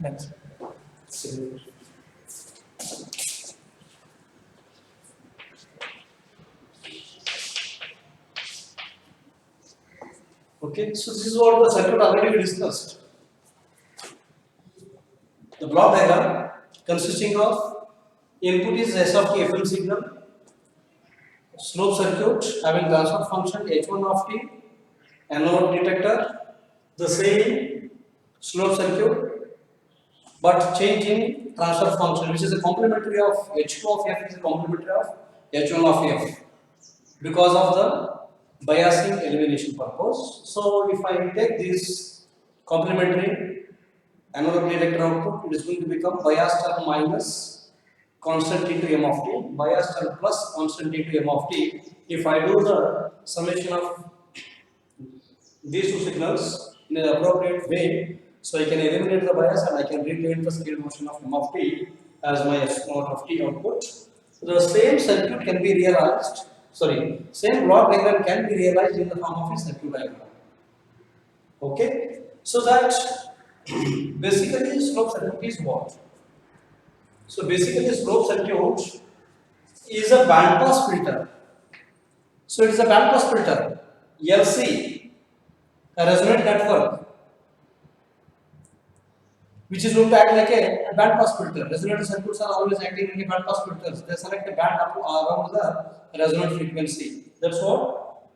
Next. Okay, so this is what the circuit already we discussed. The block diagram consisting of input is S of t FM signal, slope circuit having transfer function H1 of t, analog detector, the same slope circuit, but change in transfer function, which is a complementary of H2 of F is a complementary of H1 of F because of the biasing elimination purpose. So if I take this complementary analog detector output, it is going to become bias term minus constant into m of t, bias term plus constant into m of t. If I do the summation of these two signals in an appropriate way, so I can eliminate the bias and I can retain the scale motion of m of t as my s naught of t output. The same circuit can be realized, same block diagram can be realized in the form of a circuit diagram. Okay, so that basically slope circuit is what? So basically slope circuit is a band pass filter. So it is a band pass filter, LC, a resonant network, which is going to act like a band pass filter. Resonant circuits are always acting like a band pass filters. They select a band up around the resonant frequency. That's what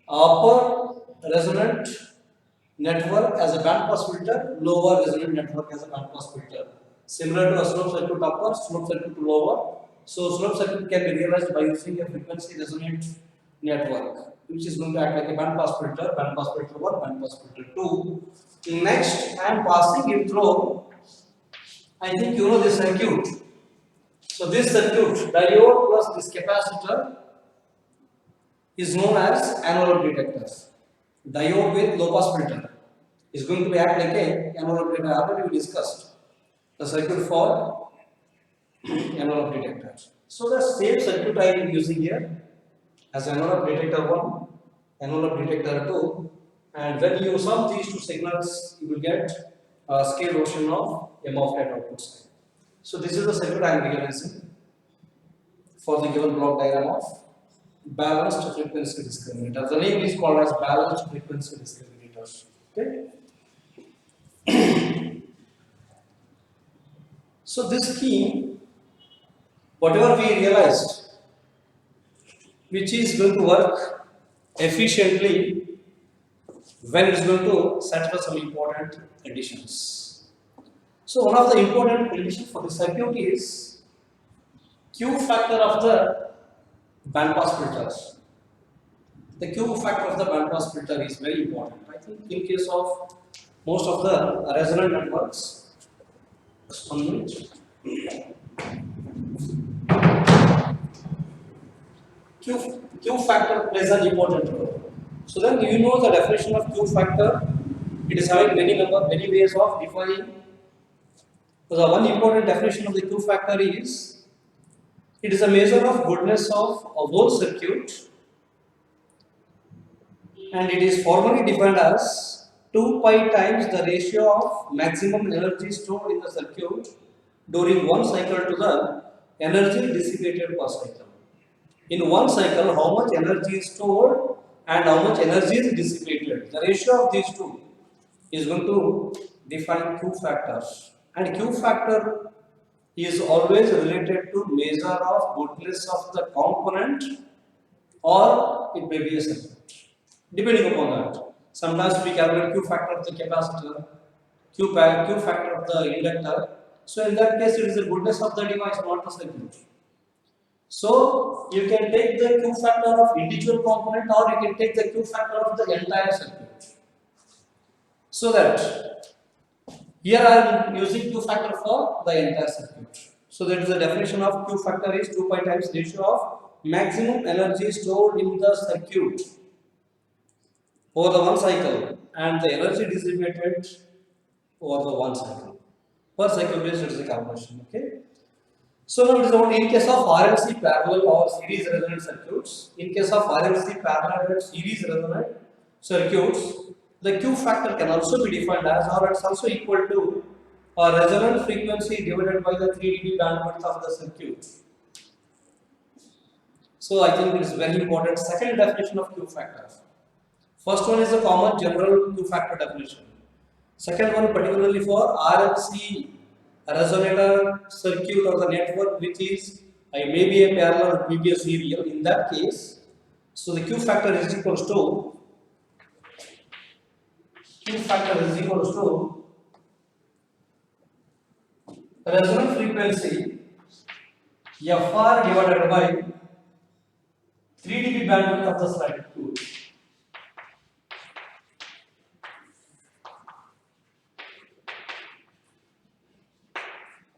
upper resonant network as a band pass filter, lower resonant network as a band pass filter. Similar to a slope circuit upper, slope circuit lower. So slope circuit can be realized by using a frequency resonant network, which is going to act like a band pass filter 1, band pass filter 2. Next, I am passing it through. I think you know this circuit. So this circuit, diode plus this capacitor, is known as analog detectors. Diode with low pass filter is going to be act like a analog detector. Already we discussed the circuit for analog detectors. So the same circuit I am using here as analog detector 1, analog detector 2, and when you sum these two signals, you will get a scale motion of m of that output side. So this is the circuit I am realizing for the given block diagram of balanced frequency discriminator. The name is called as balanced frequency discriminators. Okay. So this scheme, whatever we realized, which is going to work efficiently when it is going to satisfy some important conditions. So one of the important conditions for the circuit is Q factor of the band pass filters. The Q factor of the band pass filter is very important. I think in case of most of the resonant networks, Q factor plays an important role. So then you know the definition of Q factor. It is having many ways of defining. So the one important definition of the Q factor is it is a measure of goodness of a whole circuit, and it is formally defined as 2 pi times the ratio of maximum energy stored in the circuit during one cycle to the energy dissipated per cycle. In one cycle, how much energy is stored and how much energy is dissipated. The ratio of these two is going to define Q factors. And Q factor is always related to measure of goodness of the component, or it may be a circuit. Depending upon that. Sometimes we calculate Q factor of the capacitor, Q factor of the inductor. So in that case, it is the goodness of the device, not the circuit. So you can take the Q factor of individual component, or you can take the Q factor of the entire circuit. So that here I am using Q factor for the entire circuit. So that is the definition of Q factor is 2 pi times ratio of maximum energy stored in the circuit over the one cycle and the energy dissipated over the one cycle. Per cycle based it is a calculation. Okay. So now it is about in case of RLC parallel or series resonant circuits. In case of RLC parallel and series resonant circuits, the Q factor can also be defined as, or it's also equal to or resonant frequency divided by the 3 dB bandwidth of the circuit. So I think it is very important. Second definition of Q factor. First one is a common general Q factor definition. Second one particularly for RLC resonator circuit or the network, which is maybe a parallel or maybe a serial. In that case, so the Q factor is equals to resonant frequency FR divided by 3 dB bandwidth of the circuit.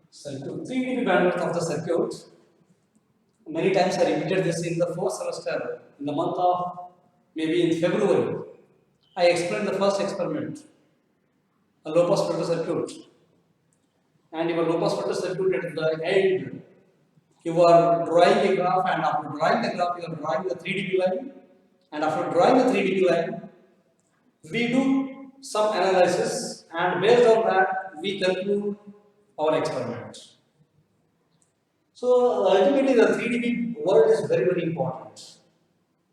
Circuit 3 dB bandwidth of the circuit. Many times I repeated this in the fourth semester in the month of maybe in February. I explained the first experiment, a low pass filter circuit, and your low pass filter circuit at the end, you are drawing a graph, and after drawing the graph, you are drawing the 3 dB line, and after drawing the 3 dB line, we do some analysis, and based on that, we conclude our experiment. So ultimately, the 3 dB word is very, very important.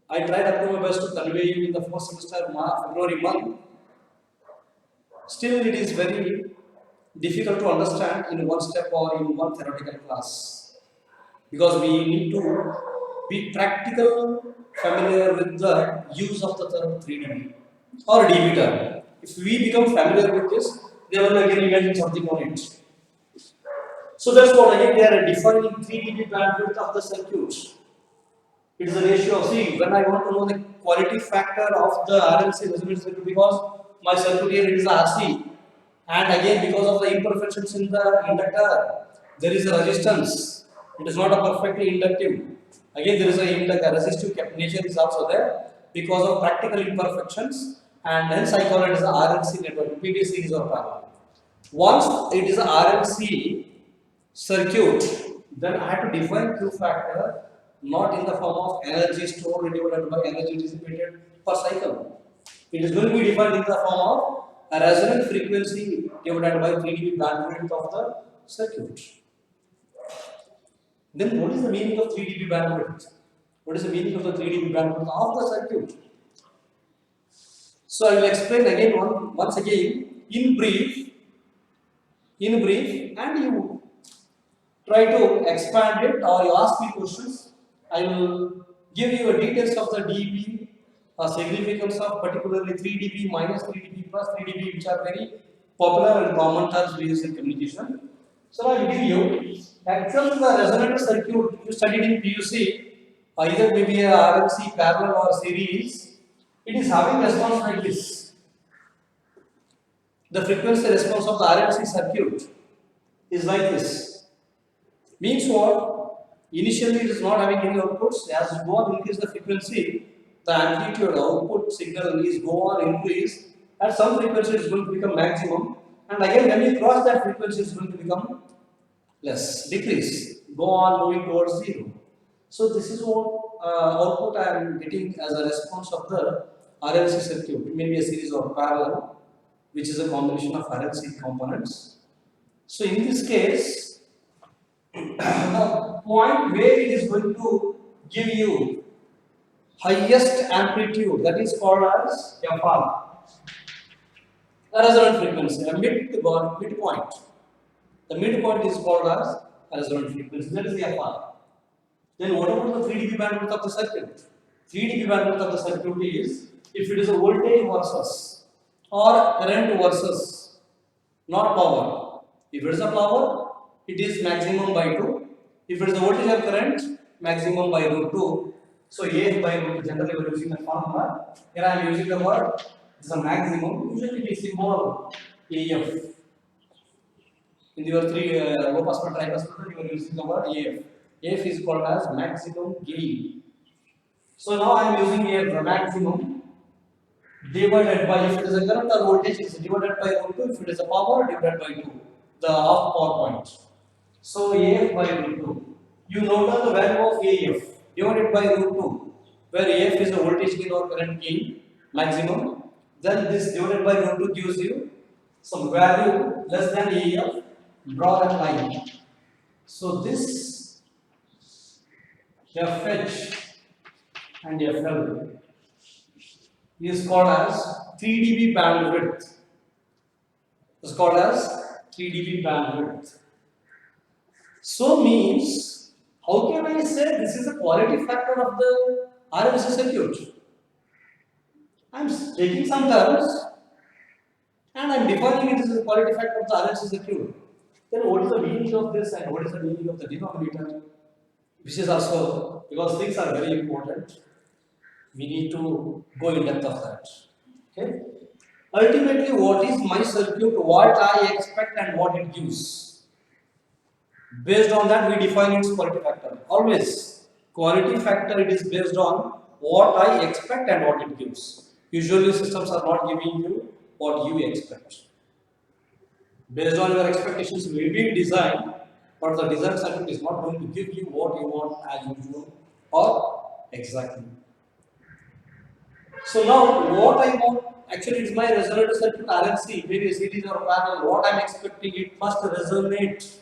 I tried up to my best to convey you in the first semester, February month. Still, it is very difficult to understand in one step or in one theoretical class, because we need to be practical, familiar with the use of the term 3 dB or dB term. If we become familiar with this, they will again imagine something on it. So that's what again they are defining 3 dB bandwidth of the circuit. It is a ratio of, see, when I want to know the quality factor of the RLC resonant circuit, because my circuit here it is RC, and again because of the imperfections in the inductor, there is a resistance. It is not a perfectly inductive. Again, there is a resistive nature is also there because of practical imperfections, and hence I call it as a RLC network, PV series or parallel. Once it is a RLC circuit, then I have to define Q factor not in the form of energy stored divided by energy dissipated per cycle. It is going to be defined in the form of a resonant frequency divided by 3 dB bandwidth of the circuit. Then what is the meaning of 3 dB bandwidth? What is the meaning of the 3 dB bandwidth of the circuit? So I will explain again once again in brief, and you try to expand it or you ask me questions. I will give you a details of the dB, significance of particularly 3 dB minus 3 dB plus 3 dB, which are very popular and common terms we use in communication. So I will give you actual the resonator circuit you studied in PUC, either maybe a RLC parallel or series. It is having response like this. The frequency response of the RLC circuit is like this. Means what? Initially it is not having any outputs. As you go on increase the frequency, the amplitude output signal is go on increase. At some frequency it is going to become maximum, and again when you cross that frequency it is going to become less, decrease, go on moving towards zero. So this is what output I am getting as a response of the RLC circuit. It may be a series or parallel, which is a combination of RLC components. So in this case, the point where it is going to give you highest amplitude, that is called as FR, a resonant frequency, a midpoint. The midpoint is called as a resonant frequency, that is the FR. Then what about the 3 dB bandwidth of the circuit? 3 dB bandwidth of the circuit is if it is a voltage versus or current versus, not power. If it is a power, it is maximum by 2. If it is a voltage or current, maximum by root 2. So AF by root 2, generally we are using the formula. Here I am using the word, it is a maximum. Usually it is symbol AF. In your low pass filter, high pass filter, you are using the word AF. AF is called as maximum gain. So now I am using here the maximum divided by, if it is a current or voltage, it is divided by root 2. If it is a power, divided by 2, the half power point. So AF by root 2. You note down the value of AF divided by root 2, where AF is the voltage gain or current gain maximum. Then this divided by root 2 gives you some value less than AF, draw that line. So this FH and FL is called as 3 dB bandwidth. Is called as 3 dB bandwidth. So means, how can I say this is a quality factor of the RLC circuit? I am taking some terms and I am defining it as a quality factor of the RLC circuit. Then what is the meaning of this and what is the meaning of the denominator? Which is also, because things are very important, we need to go in depth of that. Okay. Ultimately, what is my circuit, what I expect and what it gives. Based on that, we define its quality factor. Always, quality factor, it is based on what I expect and what it gives. Usually, systems are not giving you what you expect. Based on your expectations, will be designed, but the design circuit is not going to give you what you want as usual or exactly. So now, what I want, actually it's my resonator circuit RLC, maybe series or parallel, what I am expecting, it must resonate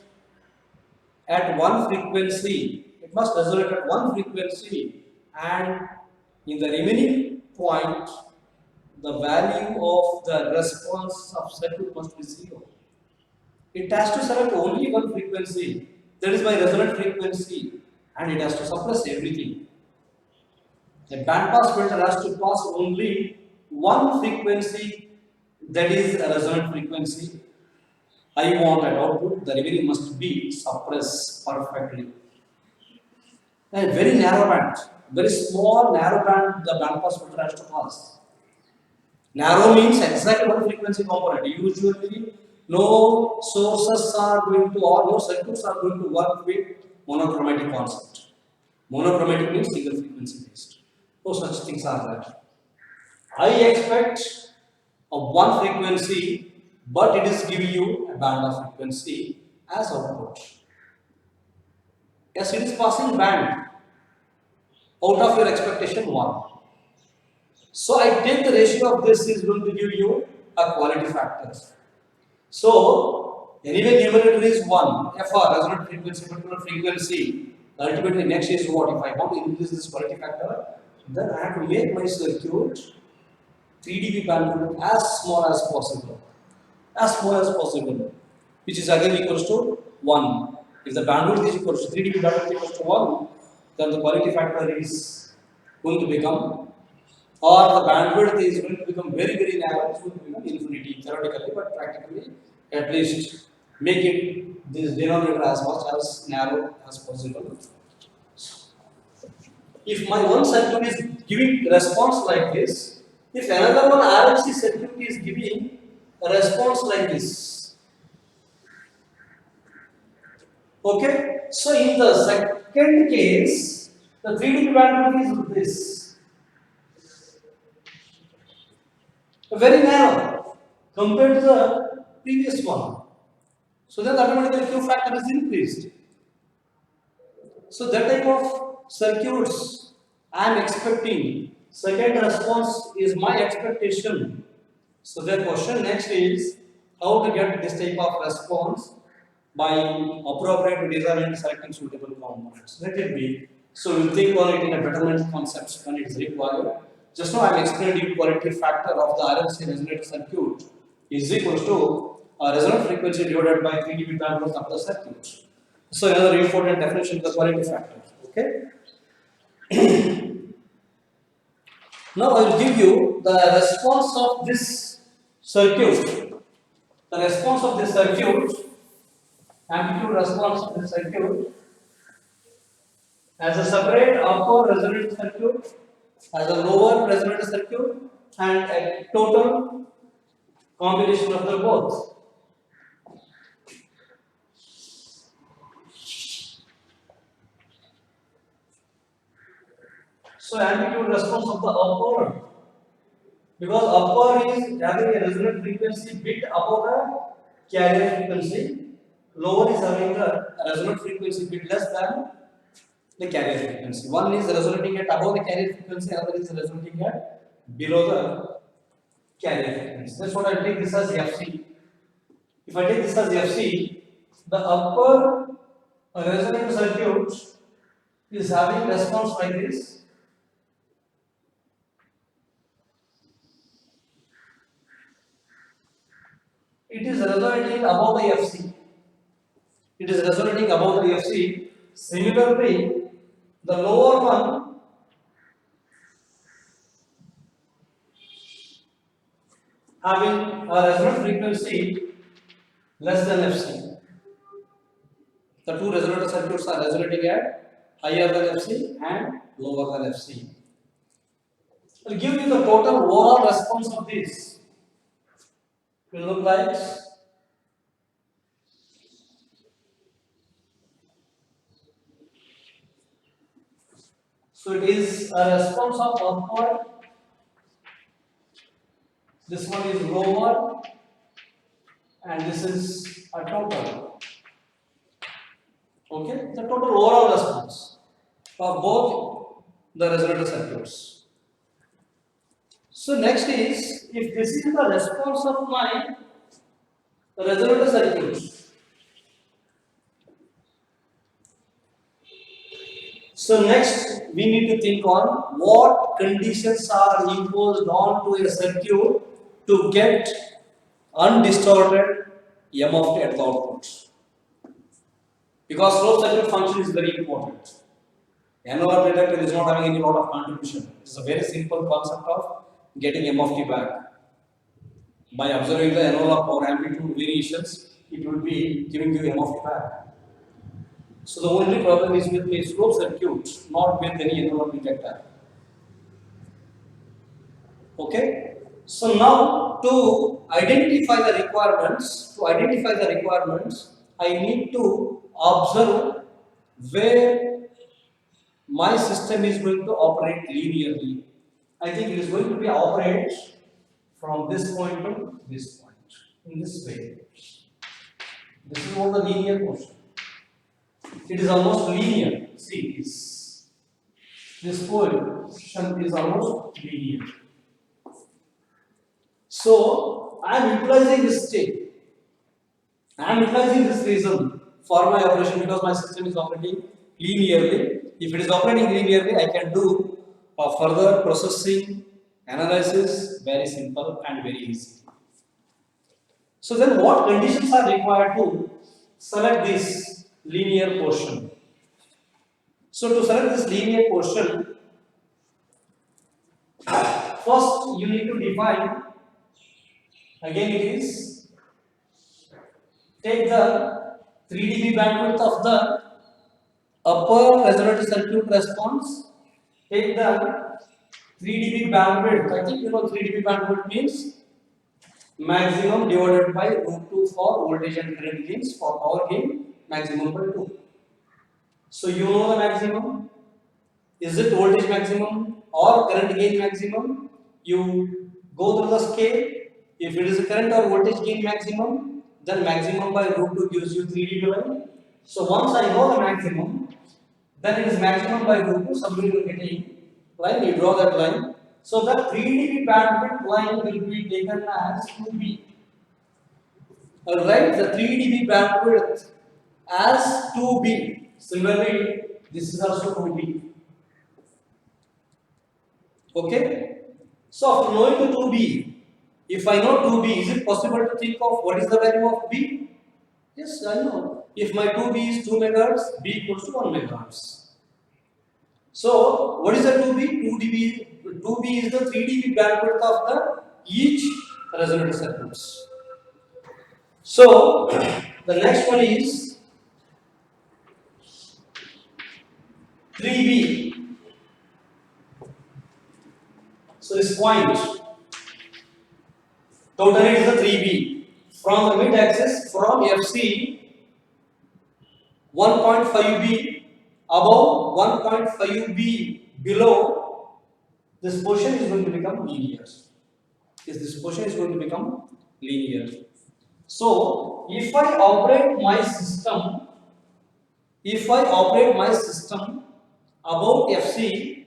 at one frequency. It must resonate at one frequency, and in the remaining point, the value of the response of circuit must be 0. It has to select only one frequency, that is my resonant frequency, and it has to suppress everything. A band pass filter has to pass only one frequency, that is a resonant frequency. I want at output, the remaining must be suppressed perfectly. A very narrow band, very small narrow band, the band pass filter has to pass. Narrow means exactly one frequency component. Usually, no sources are going to, or no circuits are going to work with monochromatic concept. Monochromatic means single frequency based. No such things are there. I expect a one frequency, but it is giving you a band of frequency as output. Yes, it is passing band out of your expectation 1. So I take the ratio of this is going to give you a quality factor. So anyway, numerator is 1, FR, resonant frequency, particular frequency. Ultimately, next is what? If I want to increase this quality factor, then I have to make my circuit 3 dB bandwidth as small as possible. As small as possible, which is again equals to 1. If the bandwidth is equals to 3 dB bandwidth equals to 1, then the quality factor is going to become, or the bandwidth is going to become very, very narrow, it's going to become infinity theoretically, but practically at least make it this denominator as much as narrow as possible. If my one circuit is giving response like this, if another one RLC circuit is giving a response like this, okay, so in the second case, the 3 dB bandwidth is this, very narrow compared to the previous one. So then automatically Q factor is increased. So that type of circuits I am expecting. Second response is my expectation. So the question next is how to get this type of response by appropriate design and selecting suitable components. Let it be. So we'll think on it in a betterment concepts when it is required. Just now I am explaining the quality factor of the RLC resonator circuit is equals to resonant frequency divided by 3 dB bandwidth of the circuit. So another important definition of the quality factor. Okay. Now I will give you the response of this circuit. The response of this circuit, amplitude response of this circuit, as a separate upper resonator circuit, as a lower resonator circuit, and a total combination of the both. So amplitude response of the upper, because upper is having a resonant frequency bit above the carrier frequency, lower is having a resonant frequency bit less than the carrier frequency. One is resonating at above the carrier frequency, another is resonating at below the carrier frequency. That's what I take this as FC. If I take this as FC, the upper resonant circuit is having response like this. It is resonating above the FC. It is resonating above the FC. Similarly, the lower one having a resonant frequency less than FC. The two resonator circuits are resonating at higher than FC and lower than FC. I'll give you the total overall response of this. It will look like so it is a response of upward. This one is lower, and this is a total. Okay, the total overall response of both the resonator circuits. So next is, if this is the response of my resonator circuit, so next we need to think on what conditions are imposed onto a circuit to get undistorted M(t) at the output. Because closed circuit function is very important. NOR detector is not having any lot of contribution. It's a very simple concept of getting M(t) back. By observing the NOR or amplitude variations, it will be giving you M(t) back. So the only problem is with a closed circuit, not with any NOR detector. Okay. So now to identify the requirements, I need to observe where my system is going to operate linearly. I think it is going to be operate from this point to this point in this way. This is what the linear portion. It is almost linear. See this portion is almost linear. So I am utilizing this state. I am utilizing this reason for my operation because my system is operating linearly. If it is operating linearly, I can do a further processing, analysis, very simple and very easy. So then what conditions are required to select this linear portion? So to select this linear portion, first you need to define, again it is, take the 3 dB bandwidth of the upper resonator circuit response, take the 3 dB bandwidth. I think you know 3 dB bandwidth means maximum divided by root 2 for voltage and current gains, for power gain maximum by 2. So you know the maximum. Is it voltage maximum or current gain maximum? You go through the scale. If it is a current or voltage gain maximum, then maximum by root 2 gives you 3 dB line. So once I know the maximum, then it is maximum by root 2 subluminating line. You draw that line. So the 3 dB bandwidth line will be taken as 2B. Alright, the 3 dB bandwidth as 2B. Similarly, this is also 2B. Okay? So after knowing the 2B, if I know 2B, is it possible to think of what is the value of B? Yes, I know. If my 2B is 2 MHz, B equals to 1 MHz. So what is the 2B? 2B is the 3 dB bandwidth of the each resonator circuits. So the next one is 3B. So this point, total is the 3B. From the mid axis, from FC 1.5B above 1.5B below, this portion is going to become linear. This portion is going to become linear. So if I operate my system above FC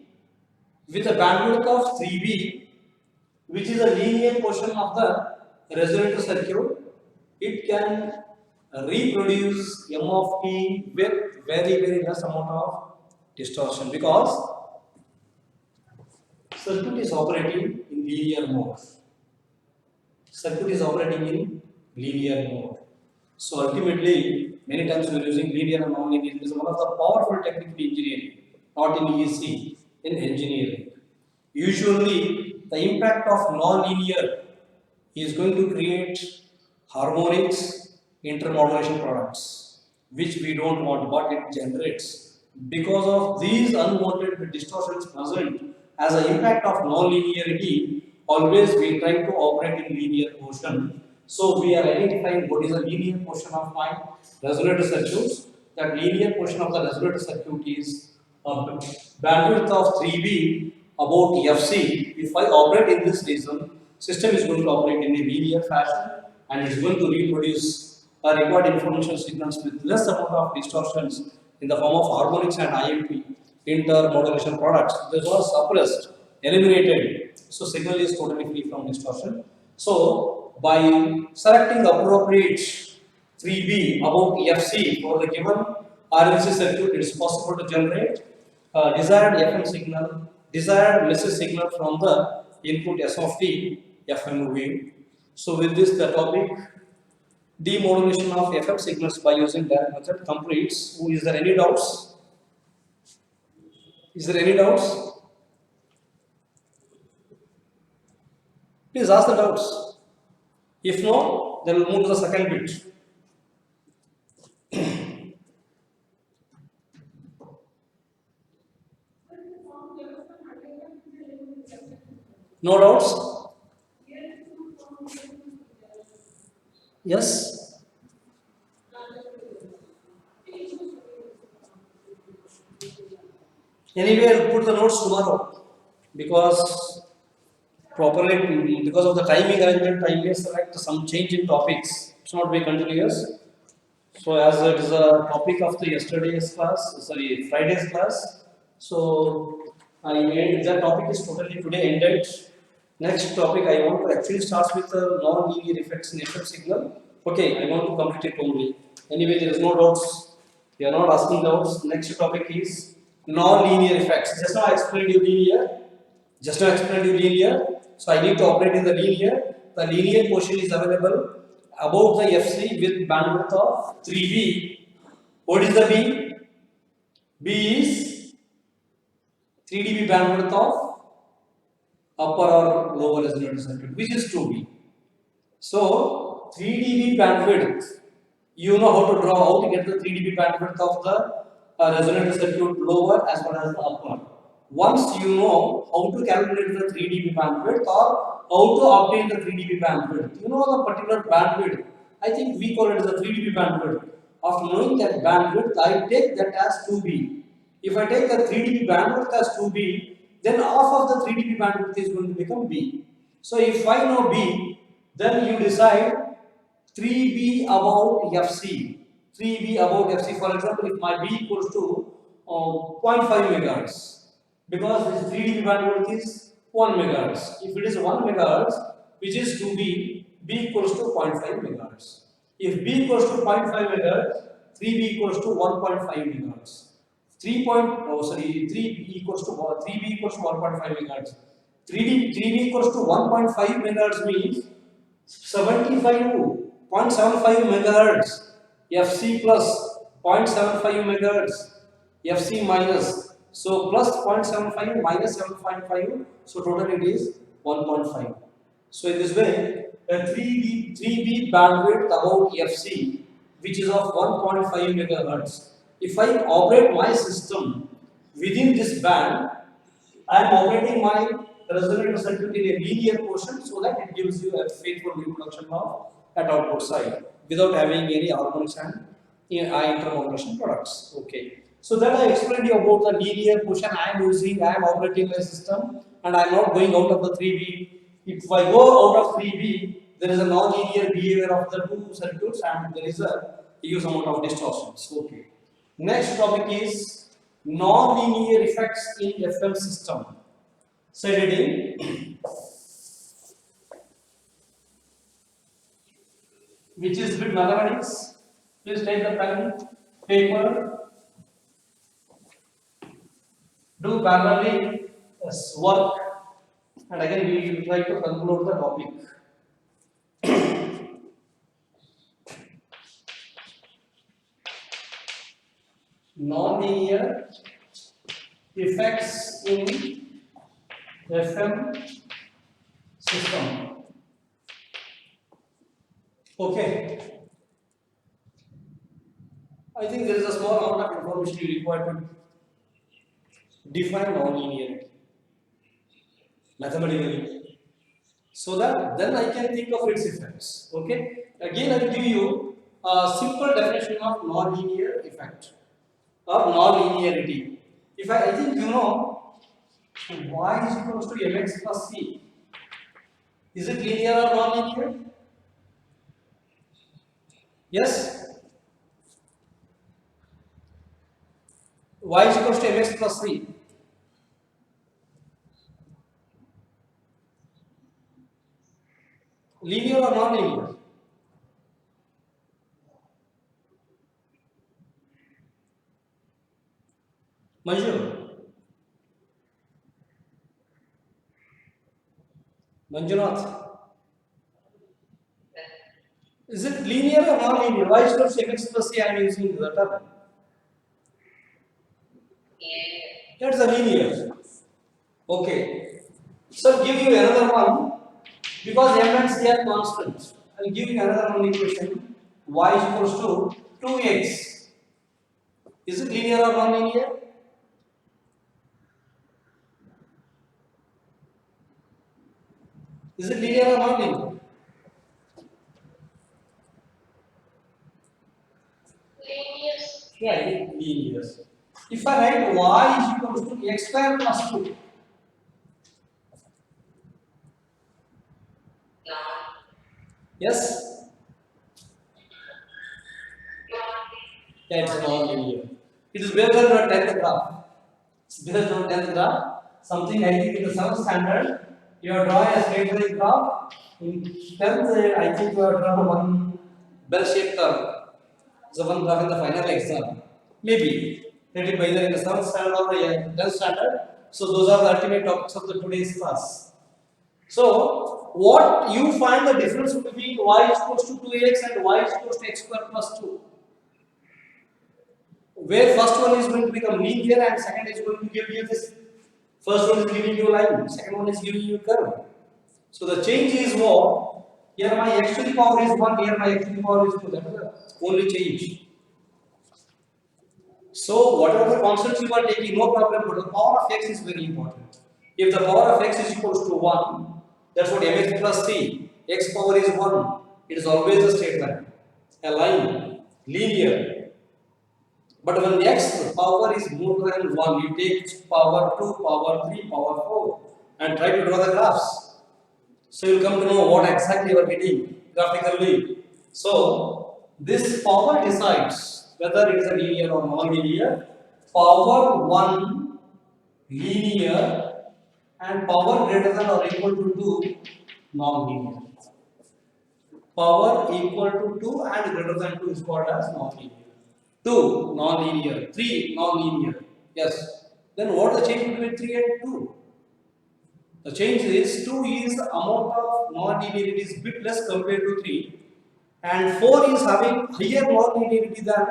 with a bandwidth of 3B, which is a linear portion of the resonator circuit, it can reproduce m of t with very less amount of distortion, because circuit is operating in linear mode. Circuit is operating in linear mode. So ultimately, many times we are using linear and non-linear. It is one of the powerful techniques in engineering, not in EC, in engineering. Usually, the impact of non-linear is going to create harmonics, intermodulation products, which we don't want, but it generates. Because of these unwanted distortions present as an impact of non-linearity, always we try to operate in linear motion. So we are identifying what is a linear portion of my resonator circuits. That linear portion of the resonator circuit is a bandwidth of 3B about Fc. If I operate in this region, system is going to operate in a linear fashion and is going to reproduce a required information signals with less amount of distortions in the form of harmonics and IMP intermodulation products. This was suppressed, eliminated. So signal is totally free from distortion. So by selecting appropriate 3B about Fc for the given RLC circuit, it is possible to generate desired FM signal, desired message signal from the input S of t FM wave. So with this, the topic demodulation of FM signals by using direct method completes. Is there any doubts? Is there any doubts? Please ask the doubts. If no, then we'll move to the second bit. No doubts? Yes? Anyway, I'll put the notes tomorrow, because because of the timing arrangement, I may select some change in topics. It's not very continuous. So as it is a topic of the yesterday's class, sorry, Friday's class. So I made that topic is totally today ended. Next topic I want to actually start with the non-linear effects in FM signal. Okay, I want to complete it only. Anyway, there is no doubts. We are not asking doubts. Next topic is non-linear effects. Just now I explained you linear. Just now I explained you linear. So I need to operate in the linear. The linear portion is available about the FC with bandwidth of 3B. What is the B? B is 3 dB bandwidth of upper or lower resonator circuit, which is 2B. So 3 dB bandwidth, you know how to draw, how to get the 3 dB bandwidth of the resonator circuit lower as well as the upper. Once you know how to calculate the 3 dB bandwidth or how to obtain the 3 dB bandwidth, you know the particular bandwidth. I think we call it as the 3 dB bandwidth. After knowing that bandwidth, I take that as 2B. If I take the 3 dB bandwidth as 2B, then half of the 3 dB bandwidth is going to become B. So if I know B, then you decide 3B about Fc. 3B about Fc. For example, if my B equals to 0.5 megahertz, because this 3 dB bandwidth is 1 megahertz. If it is 1 megahertz, which is 2B, B equals to 0.5 megahertz. If B equals to 0.5 megahertz, 3B equals to 1.5 megahertz. 3B equals to 1.5 megahertz. 3B equals to 1.5 megahertz means 0.75 megahertz Fc plus 0.75 megahertz Fc minus. So plus 0.75 minus 7.5. So total it is 1.5. So in this way, a 3B bandwidth about Fc, which is of 1.5 megahertz. If I operate my system within this band, I am operating my resonator circuit in a linear portion, so that it gives you a faithful reproduction of at output side without having any harmonics and intermodulation products. Okay. So that I explained you about the linear portion I am using. I am operating my system and I am not going out of the 3B. If I go out of 3B, there is a non-linear behavior of the two circuits and there is a huge amount of distortions. Okay. Next topic is non-linear effects in FM system. Set it in. which is with mathematics. Please take the pen, paper, do parallelly work, and again we will try to conclude the topic. Non-linear effects in FM system. Okay. I think there is a small amount of information you require to define non-linearity mathematically, so that then I can think of its effects. Okay. Again, I will give you a simple definition of non-linear effect or non-linearity. If I think you know y is equals to mx plus c, is it linear or non-linear? Yes. Y is equals to mx plus c. Linear or non-linear? Manju. Manjunath. Is it linear or non-linear? Y is equals to mx plus c I am using the term. That's a linear. Okay. So give you another one. Because m and c are constant, I will give you another one equation. Y is equals to 2x. Is it linear or non-linear? Is it linear or non-linear? Linear. Yeah, linear. If I write y is equals to x square plus 2. No. Yes? Yeah, it's non-linear. It is based on your 10th graph. It's based on 10th graph. Something I think in the 7th standard, you have drawn a straight line graph. In 10th, I think you have drawn one bell-shaped curve. It's the one graph in the final exam. Maybe. That is either in the 7th standard or the 10th standard. So those are the ultimate topics of the today's class. So, what you find the difference between y is equals to 2x and y is equals to x square plus 2? Where first one is going to become linear and second is going to give you this. First one is giving you a line, second one is giving you a curve. So the change is what? Here my x to the power is 1, here my x to the power is 2. That is the only change. So whatever the constants you are taking, no problem, but the power of x is very important. If the power of x is equals to 1, that's what mx plus c, x power is 1. It is always a straight line, a line, linear. But when x power is more than 1, you take power 2, power 3, power 4 and try to draw the graphs. So you will come to know what exactly you are getting graphically. So this power decides whether it is a linear or non-linear. Power 1 linear and power greater than or equal to 2 non-linear. Power equal to 2 and greater than 2 is called as non-linear. 2 non-linear, 3 non-linear. Yes. Then what the change between 3 and 2? The change is 2 is the amount of non-linearity is bit less compared to 3 and 4 is having higher non-linearity than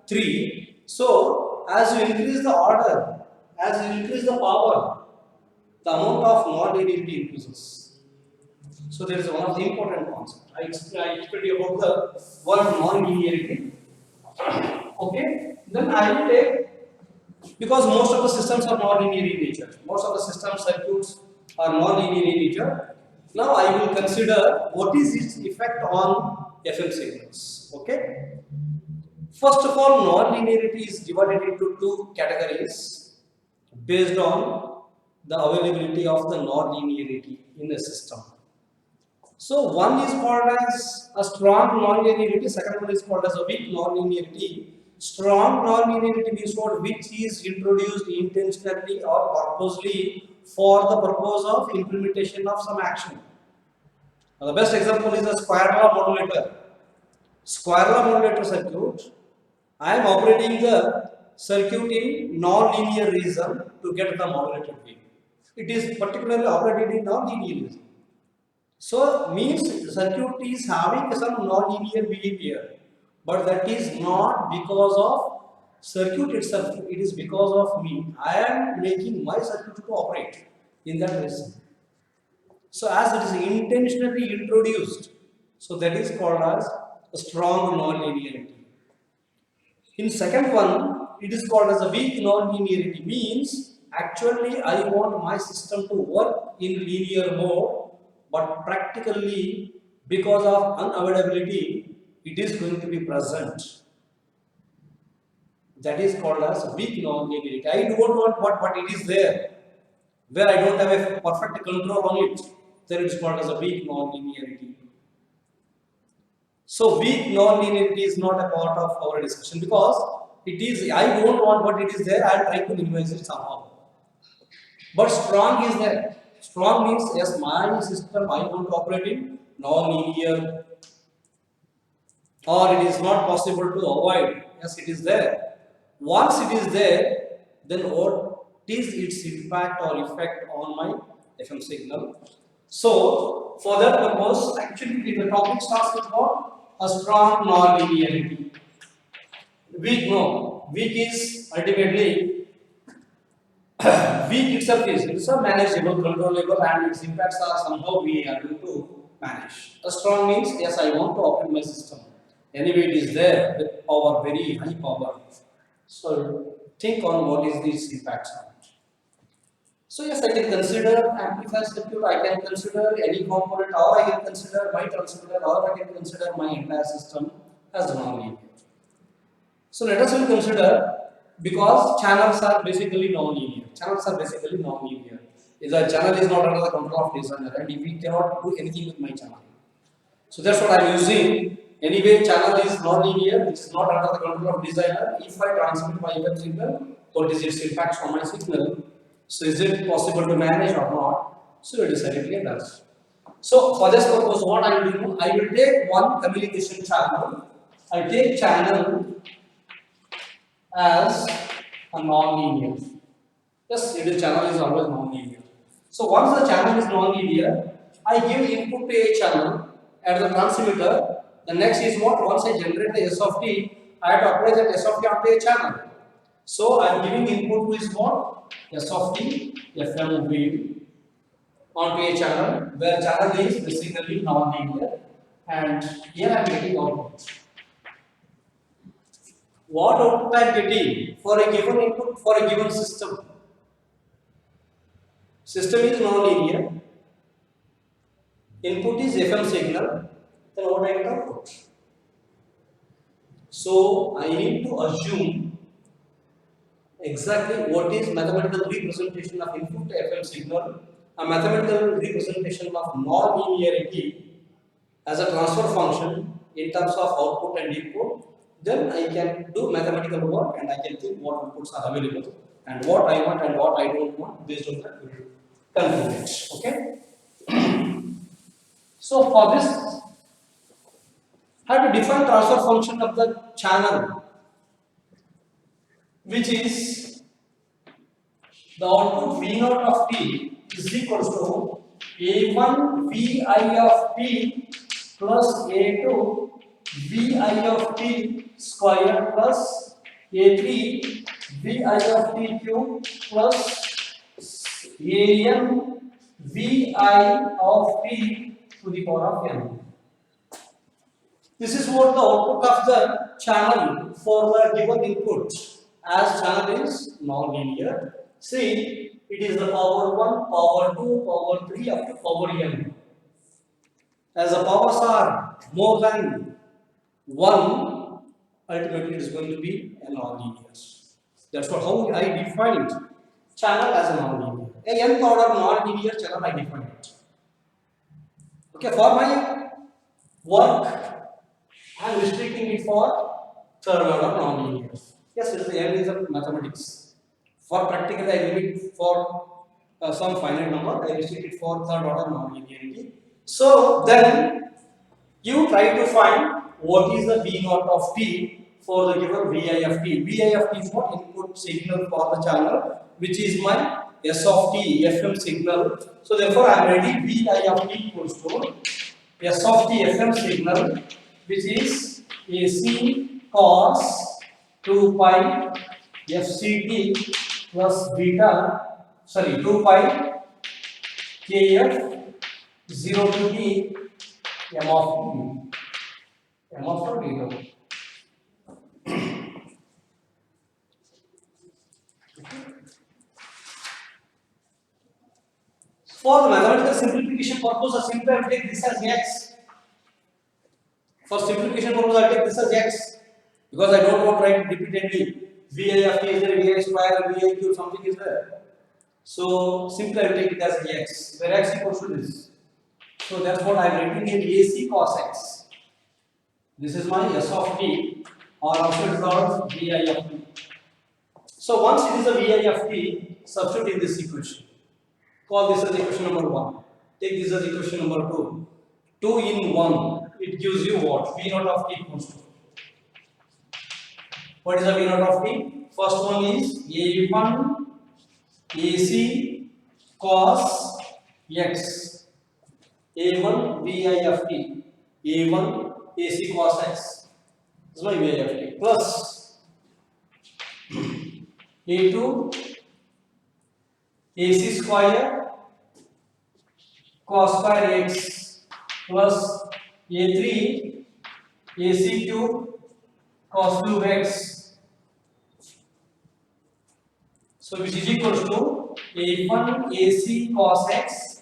3. So as you increase the order, as you increase the power, the amount of non-linearity increases. So there is one of the important concepts. I explained you about the word non-linearity. Okay, then I will take, because most of the systems are non-linear in nature. Most of the system circuits are non-linear in nature. Now I will consider what is its effect on FM signals. Okay. First of all, non-linearity is divided into two categories based on the availability of the non-linearity in a system. So one is called as a strong non-linearity, second one is called as a weak non-linearity. Strong non-linearity means what? Which is introduced intentionally or purposely for the purpose of implementation of some action. Now, the best example is a square law modulator. square law modulator circuit, I am operating the circuit in non-linear region to get the modulated wave. It is particularly operated in non-linear region. So means the circuit is having some non-linear behavior, but that is not because of circuit itself. It is because of me. I am making my circuit to operate in that region. So as it is intentionally introduced, so that is called as a strong non-linearity. In second one, it is called as a weak non-linearity. Means actually I want my system to work in linear mode, but practically because of unavailability, it is going to be present. That is called as weak non-linearity. I don't want what it is there, where I don't have a perfect control on it. Then it is called as a weak non-linearity. So weak non-linearity is not a part of our discussion because it is, I don't want what it is there, I am trying to minimize it somehow. But strong is there. Strong means yes, my system I want to operate in non-linear, or it is not possible to avoid. Yes, it is there. Once it is there, then what is its impact or effect on my FM signal? So, for that purpose, actually the topic starts with what? A strong non-linearity. Weak, no. Weak is ultimately, weak itself is it's a manageable, controllable, and its impacts are somehow we are able to manage. A strong means yes, I want to operate my system. Anyway, it is there with power, very high power. So think on what is these impacts on it. So yes, I can consider amplifier circuit, I can consider any component, or I can consider my transmitter, or I can consider my entire system as non-linear. So let us consider, because channels are basically non-linear. Channels are basically non-linear. If the channel is not under the control of designer, and we cannot do anything with my channel. So that's what I am using. Anyway, channel is non-linear, which is not under the control of designer. If I transmit my FM signal, what is its impact on my signal? So is it possible to manage or not? So it decidedly does. So for this purpose, what I will do, I will take one communication channel. I take channel as a non-linear. Yes, the channel is always non-linear. So once the channel is non-linear, I give input to a channel at the transmitter. The next is what? Once I generate the S of t, I have to apply that S of t onto a channel. So I am giving input to is what? S of t, FM wave onto a channel where channel is basically non-linear, and here I am getting output. What output I am getting for a given input for a given system? System is non-linear, input is FM signal, then what I get output? So I need to assume exactly what is mathematical representation of input to FM signal, a mathematical representation of non-linearity as a transfer function in terms of output and input. Then I can do mathematical work and I can think what inputs are available and what I want and what I don't want based on that conclude. Okay. So for this, I have to define transfer function of the channel, which is the output V0 of t is equal to A1 Vi of t plus A2 Vi of t square plus A3 Vi of t cube plus An Vi of t to the power of n. This is what the output of the channel for the given input, as channel is non-linear. See, it is the power 1, power 2, power 3 up to power n. As the powers are more than 1, ultimately it is going to be a non-linear. That's what how I defined channel as a non-linear. A nth order non-linear channel I defined it. Okay, for my work, I am restricting it for third order non-linear. Yes, it is the n is of mathematics. For practical, I limit for some finite number. I restrict it for third order non-linearity. So then, You try to find what is the V naught of t for the given Vi of t. Vi of t is what input signal for the channel, which is my S of t, FM signal. So therefore I am writing Vi of t equals to S of t FM signal, which is AC cos 2 pi FCT plus beta, sorry, 2 pi KF 0 to t M of t. M of t. For the mathematical simplification purpose, I simply take this as x. For simplification purpose, I take this as x because I don't want to write repeatedly. Vi of t is there, Vi square, Vi cube, something is there. So simply I will take it as x, where x equals to this. So that's what I am writing here, AC cos x. This is my S of t, or also it is called Vi of t. So once it is a Vi of t, substitute in this equation. Call this as equation number 1. Take this as equation number 2. 2 in 1, it gives you what? V naught of t equals to. What is the V naught of t? First one is A1 AC cos x. A1 Vi of t. A1 AC cos x. This is my Vi of t. Plus A2 AC square cos square x plus A3 AC cube cos cube x. So which is equals to A1 AC cos x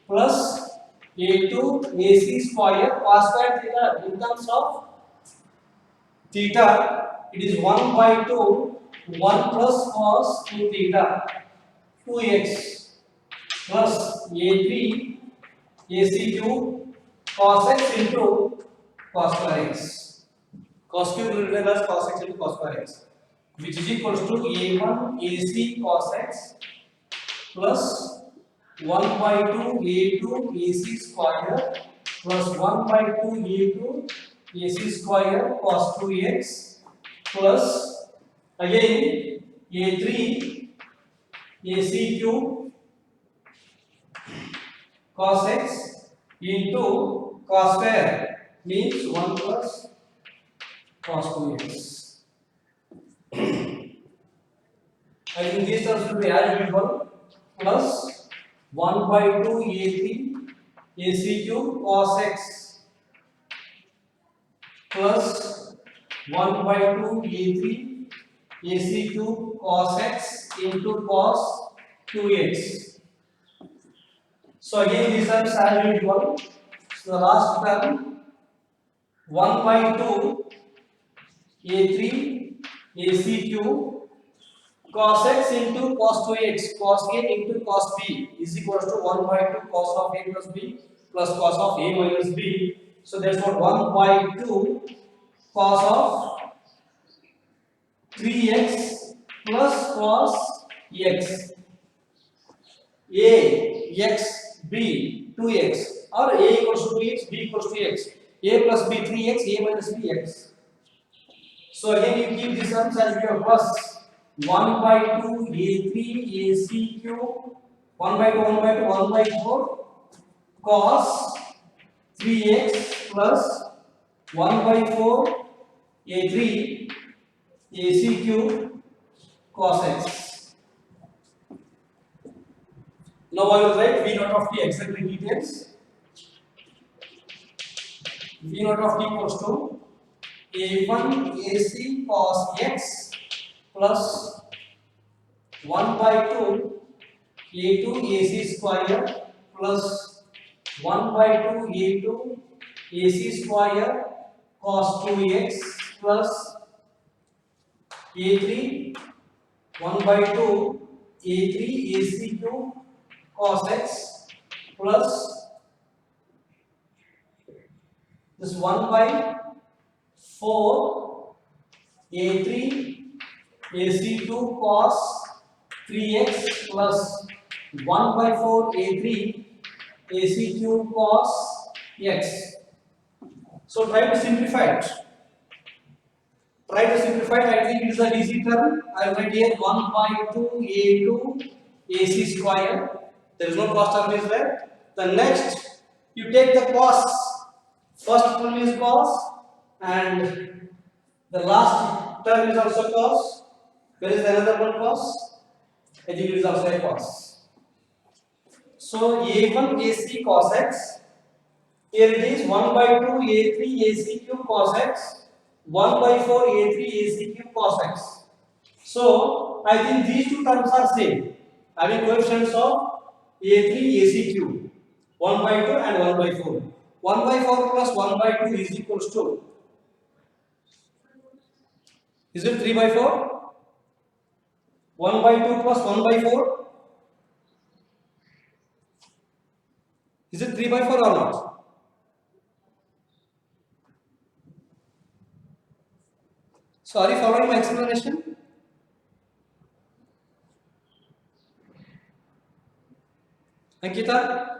plus A2 AC square cos square theta. In terms of theta, it is 1 by 2, 1 plus cos 2 theta, 2x plus A3 AC cube cos x into cos square x. Cos cube will be as cos x into cos square x, which is equals to A1 AC cos x plus 1 by 2 A2 AC square plus 1 by 2 A2 AC square cos 2x plus again A3 AC cube cos x into cos square means 1 plus cos 2x. I think these terms will be as usual plus 1 by 2 A3 AC cube cos x plus 1 by 2 A3 AC cube cos x into cos 2x. So again these terms as usual. So the last term 1 by 2 A3 AC cube cos x into cos 2x, cos A into cos B is equals to 1 by 2 cos of A plus B plus cos of A minus B. So that's what 1 by 2 cos of 3x plus cos x. A x B 2x, or A equals to 2x, B equals to x. A plus B 3x, A minus B x. So again you keep these terms as your plus 1 by 2 A3 AC cube 1 by 2 1 by 2 1 by 4 cos 3x plus 1 by 4 A3 AC cube cos x. Now I will write V naught of t exactly details. V naught of t equals to A1 AC cos x plus 1 by 2 A2 AC square plus 1 by 2 A2 AC square cos 2x plus A3 1 by 2 A3 AC cube cos x plus this 1 by 4 A3 AC cube cos 3x plus 1 by 4 A3 AC cube cos x. So try to simplify it. Try to simplify it. I think it is a DC term. I will write here 1 by 2 A2 AC square. There is no cos term is there. The next, you take the cos. First term is cos and the last term is also cos. Where is the another one cos? I think it is also a cos. So A1 AC cos x. Here it is 1 by 2 A3 AC cube cos x. 1 by 4 A3 AC cube cos x. So I think these two terms are same, having coefficients of A3 AC cube 1 by 2 and 1 by 4. 1 by 4 plus 1 by 2 is equals to, is it 3 by 4? 1 by 2 plus 1 by 4, is it 3 by 4 or not? So are you following my explanation? Ankita?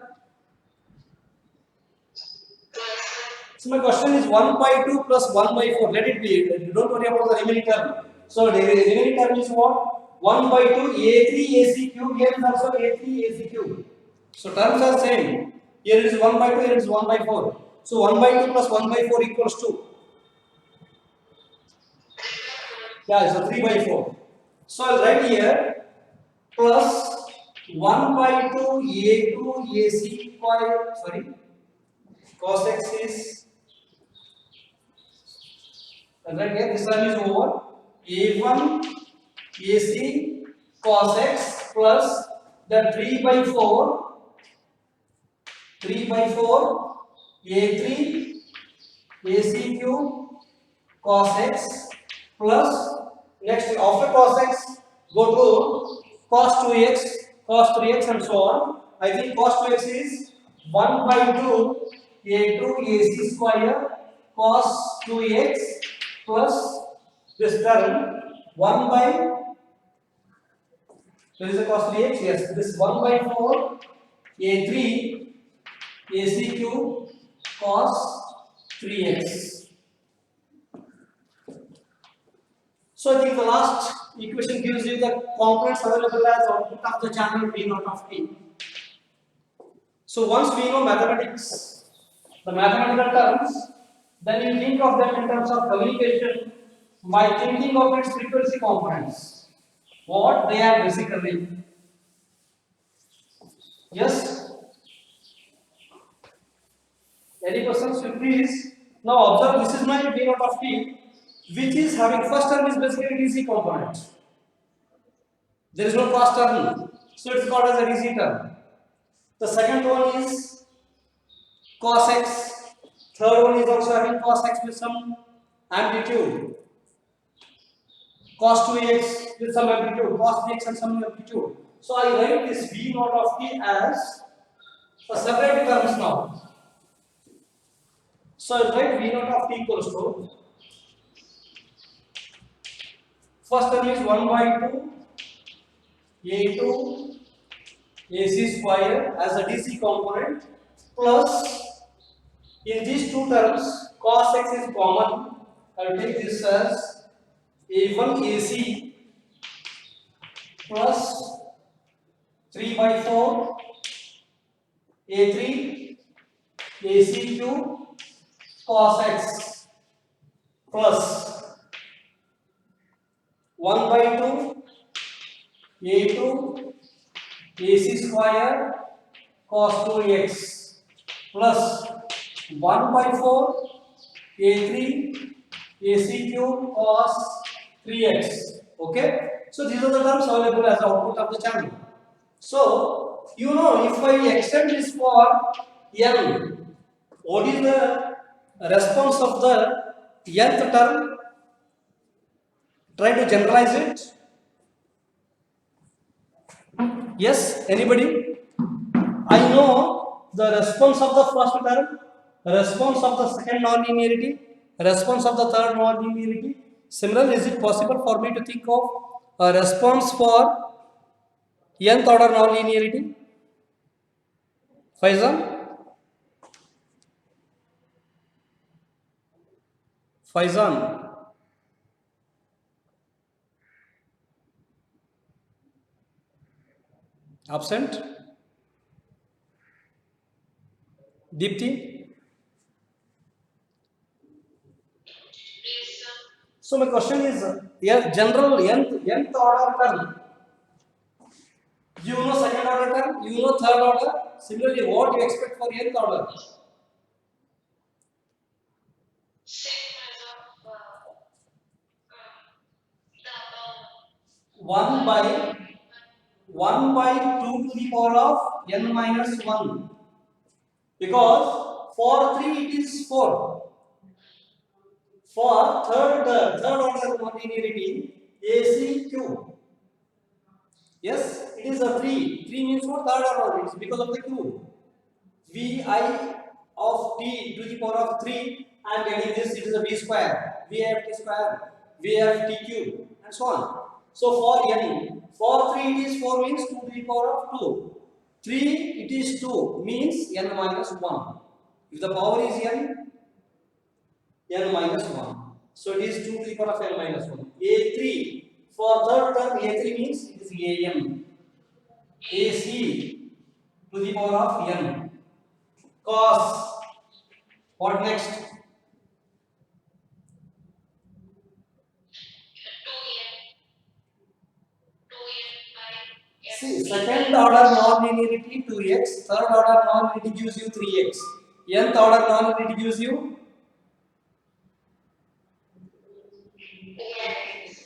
So my question is 1 by 2 plus 1 by 4. Let it be. Don't worry about the remaining term. So the remaining term is what? 1 by 2 A3 AC cube. Here is also A3 AC cube. So terms are same. Here it is 1 by 2. Here it is 1 by 4. So 1 by 2 plus 1 by 4 equals to, yeah, so 3 by 4. So I'll write here plus 1 by 2 A2 AC square. Sorry, cos x is, right here this term is over. A1 AC cos x plus the 3 by 4 A3 AC cube cos x plus, next after cos x go to cos 2x, cos 3x and so on. I think cos 2x is 1 by 2 A2 AC square cos 2x plus this term 1 by, there is a cos 3x, yes, this 1 by 4 A3 AC cube cos 3x. So I think the last equation gives you the components available as output of the channel V naught of T. So once we know mathematics, the mathematical terms, then you think of them in terms of communication by thinking of its frequency components. What they are basically. Yes? Any questions? So please now observe, this is my V naught of T, which is having first term is basically DC component. There is no cos term, so it is called as a DC term. The second one is cos x. Third one is also having cos x with some amplitude. Cos 2x with some amplitude. Cos 3x and some amplitude. So I write this V naught of T as a separate terms now. So I write V naught of T equals to, first term is 1 by 2 A2 AC square as a DC component plus, in these two terms cos x is common. I will take this as A1 AC plus 3 by 4 A3 AC cube cos x plus 1 by 2 A2 AC square cos 2x plus 1 by 4 A3 AC cube cos 3x. Okay, so these are the terms available as output of the channel. So you know, if I extend this for L, what is the response of the nth term? Try to generalize it. Yes, anybody? I know the response of the first term, response of the second nonlinearity, response of the third nonlinearity. Similarly, is it possible for me to think of a response for nth order nonlinearity? Faizan? Faizan, absent. Deepthi. Yes, sir. So my question is, yeah, general nth order term. You know second order term, you know third order. Similarly, what you expect for nth order? Same as of the above. 1 by 1 by 2 to the power of n minus 1. Because for 3 it is 4. For third order nonlinearity, AC cube. Yes, it is a 3. 3 means for third order, it's because of the cube. Vi of t to the power of 3, I am getting this, it is a v square. Vi of t square, vi of t cube, and so on. So for n, for 3 it is 4 means 2 to the power of 2. 3 it is 2 means n minus 1. If the power is n minus 1. So it is 2 to the power of n minus 1. A3, for third term A3 means it is am. AC to the power of n. Cos. What next? 2n. By See, second order non-linearity 2x, third order non-linearity gives you 3x, nth order non-linearity gives you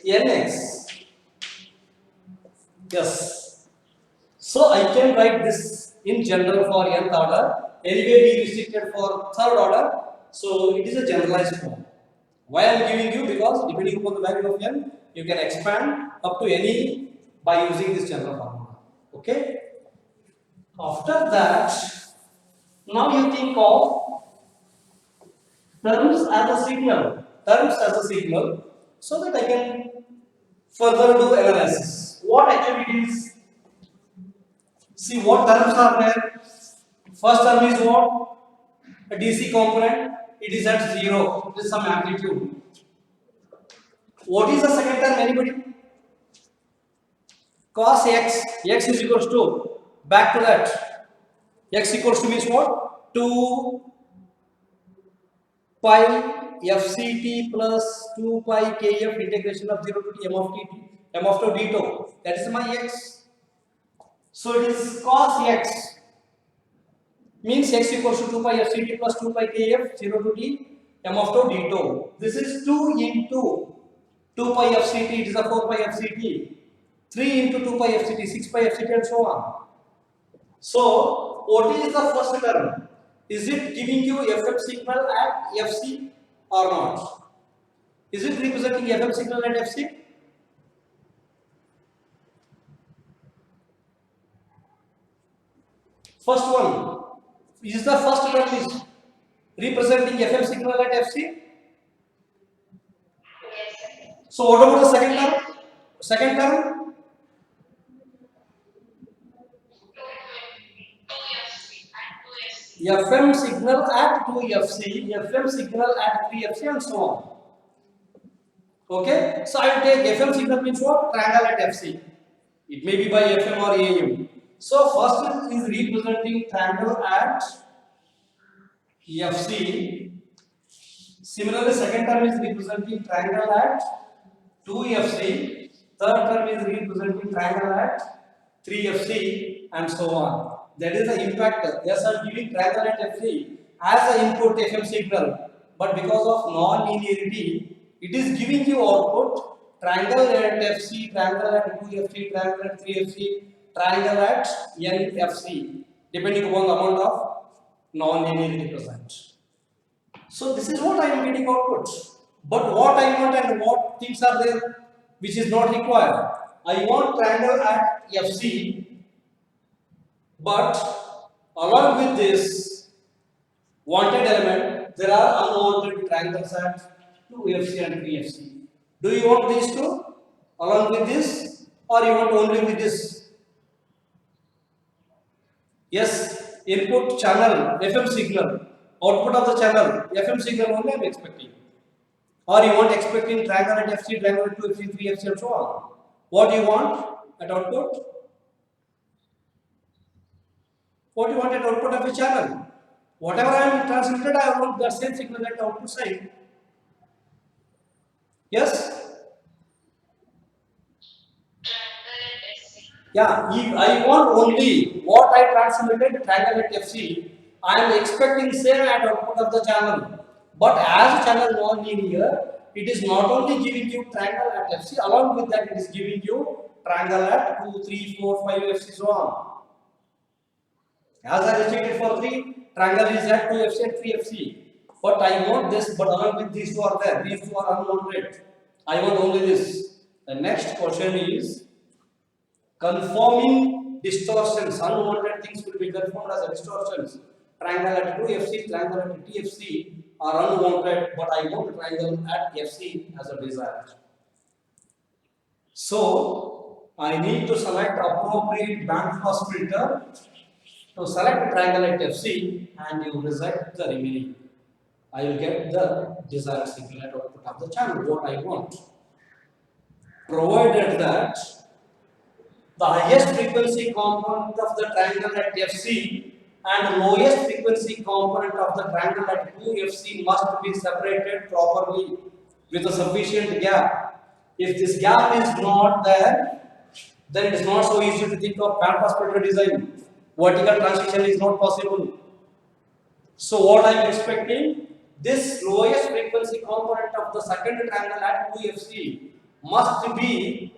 nx. Yes. So I can write this in general for nth order. Anyway, we restricted for third order, so it is a generalized form. Why I am giving you? Because depending upon the value of n, you can expand up to any by using this general formula. Okay. After that, now you think of terms as a signal. Terms as a signal, so that I can further do analysis. What actually it is? See what terms are there. First term is what? A DC component. It is at 0 with some amplitude. What is the second term? Anybody? Cos x. X is equals to, back to that. X equals to means what? 2 pi fct plus 2 pi kf integration of 0 to t m of t m of tau d tau. That is my x. So it is cos x means x equals to 2 pi fct plus 2 pi kf 0 to t m of tau d tau. This is 2 into 2 pi fct, it is a 4 pi fct. 3 into 2 pi fct, 6 pi fct, and so on. So what is the first term? Is it giving you FM signal at FC or not? Is it representing FM signal at FC? First one. Is the first term is representing FM signal at FC? yes. So what about the second term? Second term? 2FC and 2FC. FM signal at 2FC, FM signal at 3FC, and so on. Okay, so I will take FM signal means what? Triangle at FC. It may be by FM or AM. So first is representing triangle at FC. Similarly, second term is representing triangle at 2FC. Third term is representing triangle at 3FC, and so on. That is the impact. Yes, I am giving triangle at FC as an input FM signal, but because of non-linearity, it is giving you output triangle at FC, triangle at 2FC, triangle at 3FC, triangle at NFC, depending upon the amount of non-linearity present. So this is what I am getting output. But what I want and what things are there which is not required. I want triangle at FC, but along with this wanted element, there are unwanted triangles at 2FC and 3FC. Do you want these two along with this, or you want only with this? Yes, input channel FM signal, output of the channel FM signal only I am expecting. Or you want expecting triangle at FC, triangle at 2FC, 3FC and so on. What do you want at output? What do you want at output of a channel? Whatever I am transmitted, I want the same signal at output side. Yes? triangle at FC. Yeah, if I want only what I transmitted triangle at FC, I am expecting same at output of the channel. But as channel non-linear, it is not only giving you triangle at FC, along with that it is giving you triangle at 2, 3, 4, 5 FC so on. As I restricted for 3, triangle is at 2 FC and 3 FC. But I want this, but along with these two are there. These two are unwanted. I want only this. The next question is conforming distortions. Unwanted things will be conformed as distortions. Triangle at 2FC, triangle at TFC are unwanted, but I want triangle at FC as a desired. So I need to select appropriate band pass filter to select triangle at FC and you reject the remaining. I will get the desired signal at output of the channel, what I want. Provided that the highest frequency component of the triangle at FC and lowest frequency component of the triangle at 2FC must be separated properly with a sufficient gap. If this gap is not there, then it is not so easy to think of band pass filter design. Vertical transition is not possible. So what I am expecting, this lowest frequency component of the second triangle at 2FC must be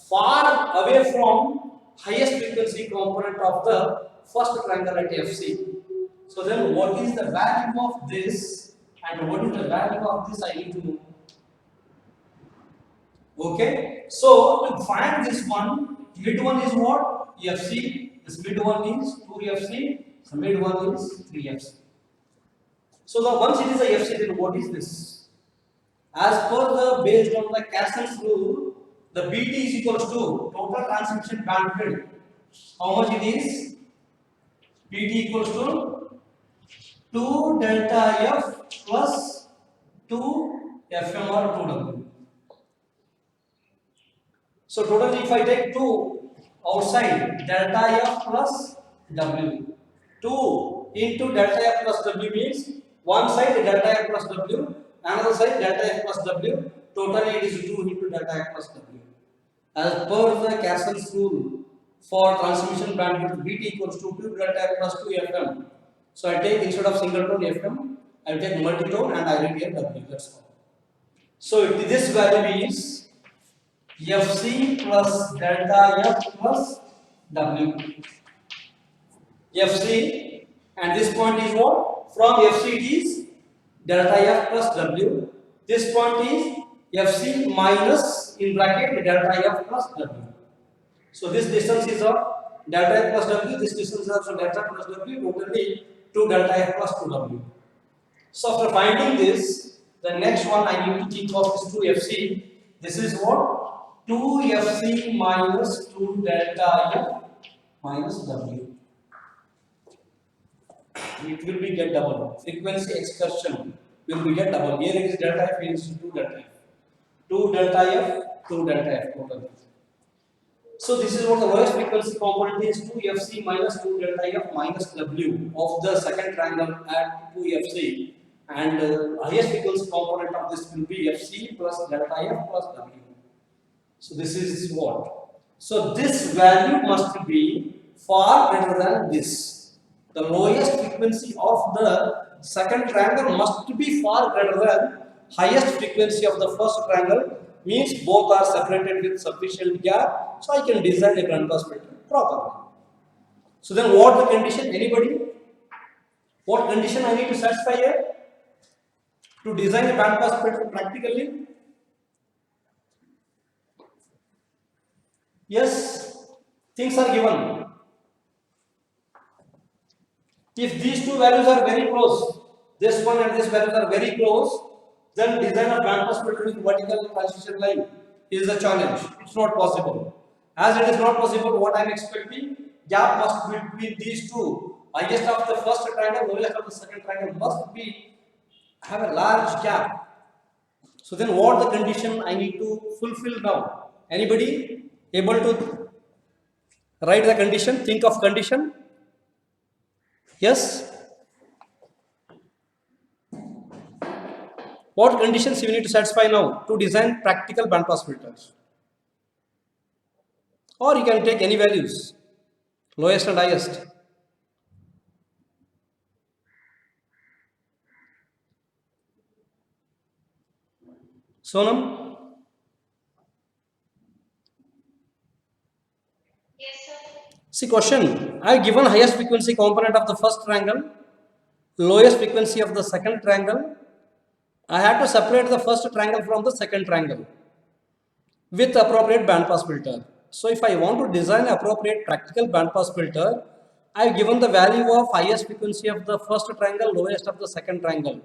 far away from highest frequency component of the first triangle at FC. So then what is the value of this and what is the value of this I need to know. Okay, so to find this one, mid one is what? FC, this mid one is 2FC, so mid one is 3FC. So the once it is a FC, then what is this? As per the based on the Casson's rule, the BT is equals to total transmission bandwidth. How much it is? BT equals to 2 delta F plus 2 FM or 2W. So totally if I take 2 outside, delta F plus W. 2 into delta F plus W means one side delta F plus W, another side delta F plus W. Totally it is 2 into delta F plus W. As per the Casson's rule for transmission bandwidth, BT equals to 2 delta F plus 2 FM. So I take instead of single tone FM, I will take multitone and I will get W. That's all. So this value is FC plus delta F plus W. FC, and this point is what? From FC it is delta F plus W. This point is FC minus in bracket delta F plus W. So this distance is of delta F plus W. This distance is also delta plus W. Totally 2 delta F plus 2W. So after finding this, the next one I need to think of is 2FC. This is what? 2FC minus 2 delta F minus W. It will be get double. Frequency excursion will be get double. Here it is delta F, here is 2 delta F. 2 delta F, 2 delta F total. So this is what the lowest frequency component is 2FC minus 2 delta F minus W of the second triangle at 2FC, and highest frequency component of this will be FC plus delta F plus W. So this is what? So this value must be far greater than this. The lowest frequency of the second triangle must be far greater than highest frequency of the first triangle, means both are separated with sufficient gap, so I can design a band pass filter properly. So then what the condition? Anybody? What condition I need to satisfy here to design a band pass filter practically? Yes, things are given. If these two values are very close, this one and this values are very close, then design a band pass filter with vertical transition line is a challenge. It's not possible. As it is not possible, what I am expecting, gap must be between these two. Highest of the first triangle, lowest of the second triangle must be have a large gap. So then what the condition I need to fulfill now? Anybody able to write the condition? Think of condition? Yes? What conditions you need to satisfy now to design practical bandpass filters? Or you can take any values, lowest and highest. Sonam? Yes, sir. See question, I have given highest frequency component of the first triangle, lowest frequency of the second triangle. I have to separate the first triangle from the second triangle with appropriate bandpass filter. So if I want to design appropriate practical bandpass filter, I have given the value of highest frequency of the first triangle, lowest of the second triangle.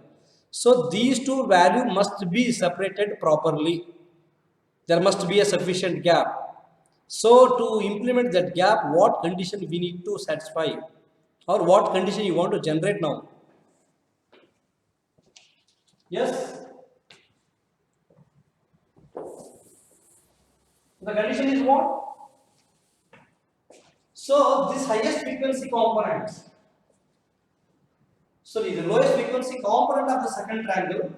So these two values must be separated properly. There must be a sufficient gap. So to implement that gap, what condition we need to satisfy, or what condition you want to generate now? Yes? The condition is what? So this highest frequency component, sorry, the lowest frequency component of the second triangle,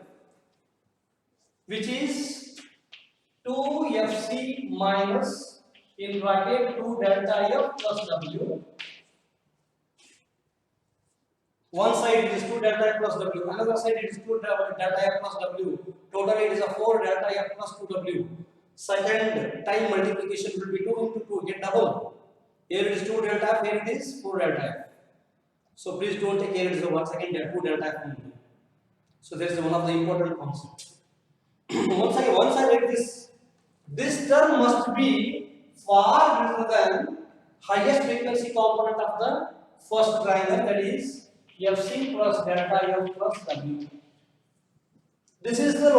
which is 2fc minus in bracket 2 delta f plus w. One side it is 2 delta f plus w, another side it is 2 delta f plus w. Total it is a 4 delta f plus 2w. Second time multiplication will be 2 into 2, get double. Here it is 2 delta f, here it is 4 delta f. So please don't take here it is the 1 second 2 delta f only. So there is one of the important concepts. Once I write this term must be far greater than highest frequency component of the first triangle, that is fc plus delta f plus w. This is the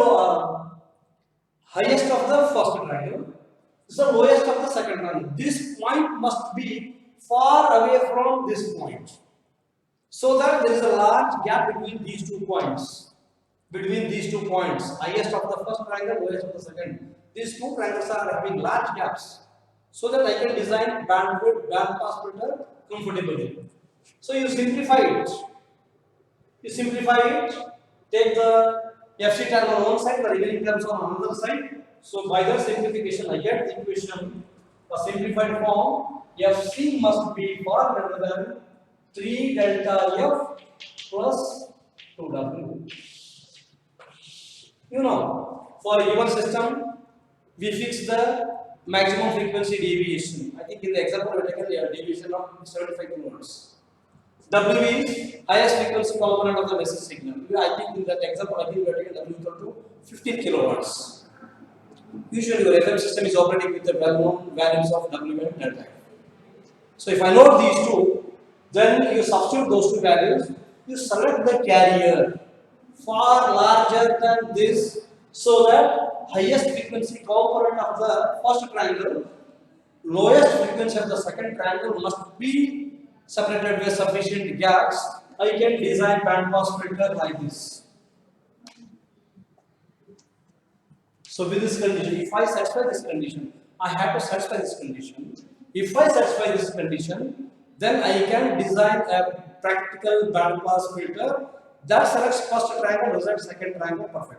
highest of the first triangle. This is the lowest of the second triangle. This point must be far away from this point, so that there is a large gap between these 2 points. Highest of the first triangle, lowest of the second. These 2 triangles are having large gaps, so that I can design bandwidth bandpass filter comfortably. So you simplify it. Take the fc term on one side, the remaining terms on another side. So by the simplification, I get the equation, a simplified form. Fc must be far greater than 3 delta f plus 2w. You know, for a given system, we fix the maximum frequency deviation. I think in the example we have taken the deviation of 75 kilohertz. W is highest frequency component of the message signal. I think in that example, we have taken W equal to 15 kilohertz. Usually your FM system is operating with the well-known values of W and delta. So if I know these two, then you substitute those two values, you select the carrier far larger than this, so that highest frequency component of the first triangle, lowest frequency of the second triangle must be separated with sufficient gaps. I can design bandpass filter like this. So with this condition, if I satisfy this condition, I have to satisfy this condition. If I satisfy this condition, then I can design a practical bandpass filter that selects first triangle, results second triangle perfectly.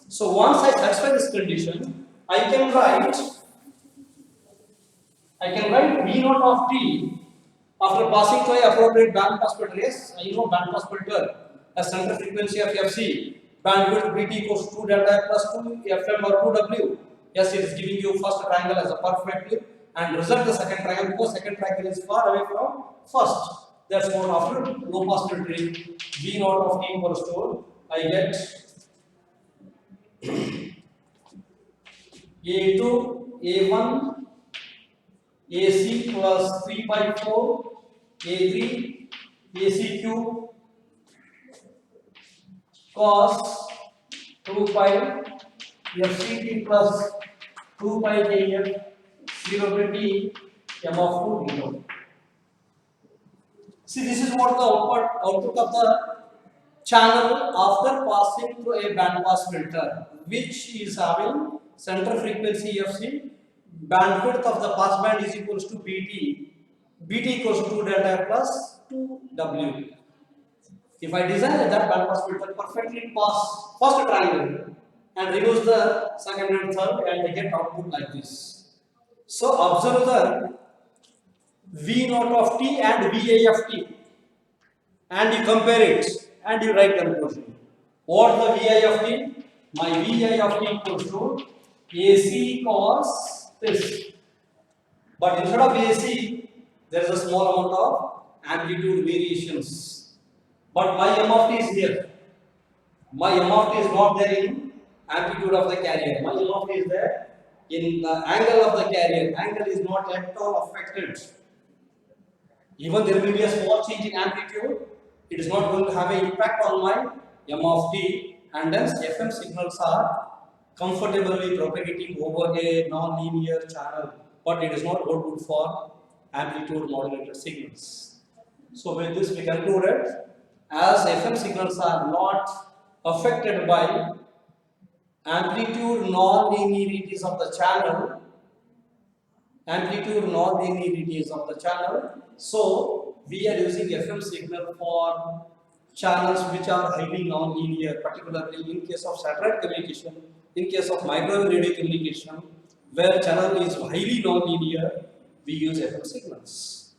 So once I satisfy this condition, I can write V naught of t after passing to a appropriate bandpass filter. Yes, I know bandpass filter a center frequency of fc, bandwidth bt equals 2 delta f plus 2 fm or 2w. Yes, it is giving you first triangle as a perfectly, and result the second triangle because second triangle is far away from first. That's what after low pass filtering, V naught of t equals to, I get A2, A1, AC plus 3 by 4, A3, AC cube cos 2 pi FCT plus 2 pi KF 0 to T M of 2 0. See, this is what the output of the channel after passing through a band pass filter, which is having center frequency FC, bandwidth of the pass band is equals to BT, BT equals to 2 delta plus 2W. If I design that band pass filter perfectly pass first triangle and removes the second and third, and I get output like this. So observe the V naught of t and VA of t, and you compare it and you write conclusion. What the VI of t? My VI of t equals to AC cos this. But instead of AC, there is a small amount of amplitude variations. But my M of t is here. My M of t is not there in amplitude of the carrier. My M of t is there in the angle of the carrier. Angle is not at all affected. Even there will be a small change in amplitude, it is not going to have an impact on my M of t, and hence FM signals are comfortably propagating over a non-linear channel, but it is not good for amplitude modulated signals. So with this we concluded, as FM signals are not affected by amplitude non-linearities of the channel, so we are using FM signal for channels which are highly non-linear, particularly in case of satellite communication, in case of microwave radio communication, where channel is highly non-linear, we use FM signals.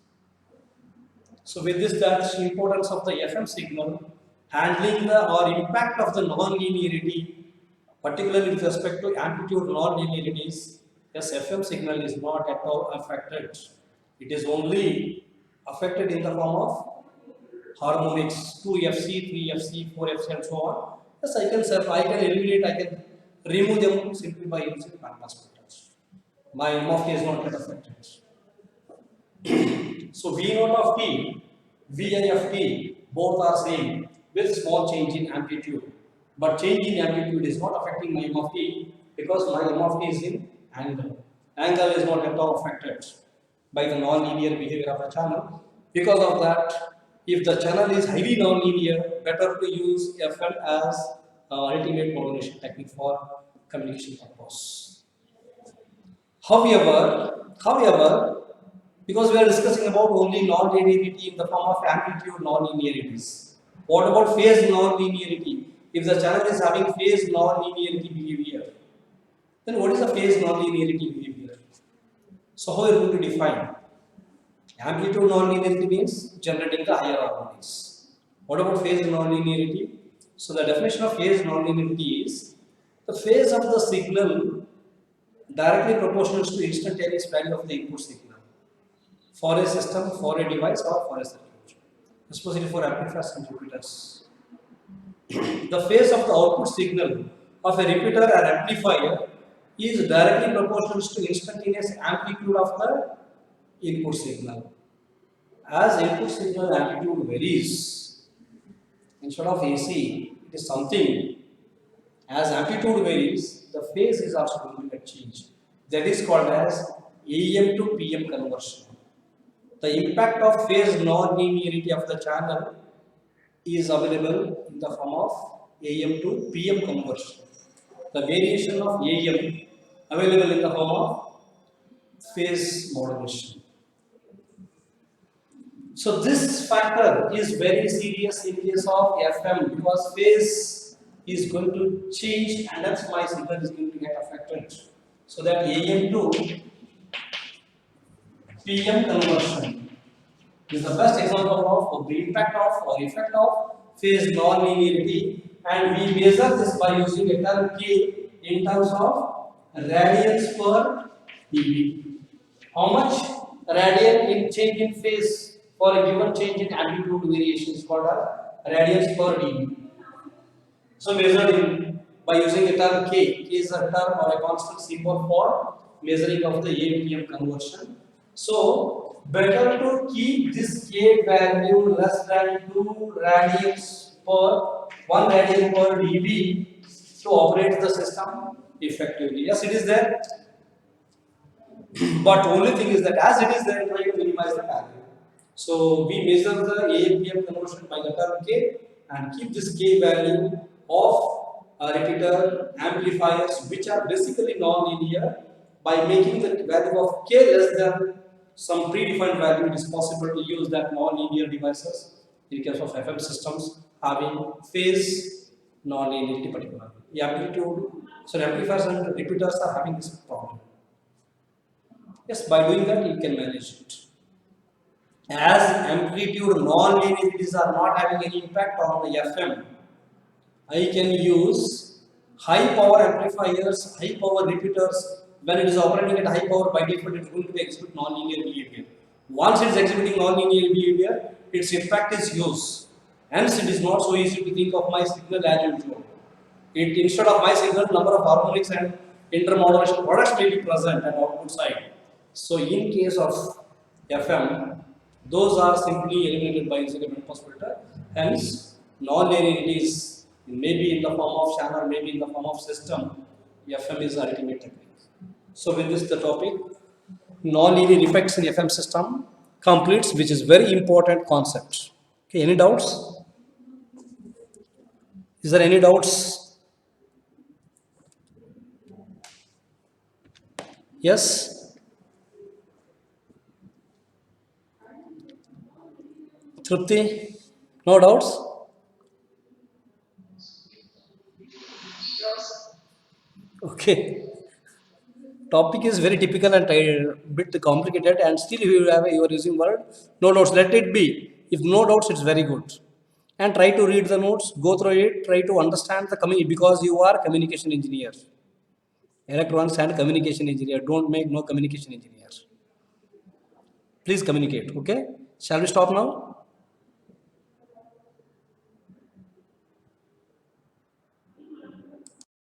So with this, that's the importance of the FM signal, handling the or impact of the non-linearity, particularly with respect to amplitude non-linearities. Yes, FM signal is not at all affected. It is only affected in the form of harmonics, 2FC, 3FC, 4FC, and so on. Yes, I can eliminate, I can remove them simply by using bandpass filters. My M of t is not yet affected. So V naught of t, Vi of t, both are same with small change in amplitude. But change in amplitude is not affecting my M of t because my M of t is in angle. Angle is not at all affected by the non-linear behavior of a channel. Because of that, if the channel is highly non-linear, better to use FM as ultimate modulation technique for communication purpose. However, because we are discussing about only non-linearity in the form of amplitude non-linearities, what about phase non-linearity? If the channel is having phase non-linearity behavior, then what is the phase non-linearity behavior? So how are you going to define? Amplitude non-linearity means generating the higher harmonics. What about phase non-linearity? So the definition of phase non-linearity is the phase of the signal directly proportional to instantaneous value of the input signal for a system, for a device, or for a circuit, especially for amplifiers and repeaters. The phase of the output signal of a repeater or amplifier is directly proportional to instantaneous amplitude of the input signal. As input signal amplitude varies, instead of AC, it is something. As amplitude varies, the phase is also going to get changed. That is called as AM to PM conversion. The impact of phase non-linearity of the channel is available in the form of AM to PM conversion. The variation of AM available in the form of phase modulation. So this factor is very serious in case of FM because phase is going to change and that's my signal is going to get affected. So that AM to PM conversion is the best example of the impact of or effect of phase non-linearity, and we measure this by using a term K in terms of radians per dB. How much radian in change in phase for a given change in amplitude variation is called a radians per dB. So measured by using a term K. K is a term or a constant symbol for measuring of the AM/PM conversion. So better to keep this K value less than 2 radians per 1 radian per dB to operate the system effectively. Yes, it is there. But only thing is that as it is there, try to minimize the value. So we measure the AM/PM conversion by the term K and keep this K value of repeater amplifiers which are basically non-linear. By making the value of K less than some predefined value, it is possible to use that non-linear devices in case of FM systems having phase non-linearity particularly. The amplitude, so amplifiers and repeaters are having this problem. Yes, by doing that you can manage it. As amplitude non-linearities are not having any impact on the FM, I can use high power amplifiers, high power repeaters. When it is operating at high power, by default it is going to exhibit non-linear behavior. Once it is exhibiting non-linear behavior, its impact is used. Hence, it is not so easy to think of my signal as usual. Instead of my signal, number of harmonics and intermodulation products may be present at output side. So, in case of FM, those are simply eliminated by using a bandpass filter. Hence, non-linearities maybe in the form of channel, maybe in the form of system. FM is the ultimate technique. So, with this, the topic non-linear effects in FM system completes, which is very important concept. Okay, any doubts? Is there any doubts? Yes? Trupti? No doubts? Okay. Topic is very typical and a bit complicated, and still you are using word. No doubts. Let it be. If no doubts, it's very good. And try to read the notes, go through it, try to understand the community because you are communication engineer. Electronics and communication engineer. Don't make no communication engineer. Please communicate. Okay. Shall we stop now?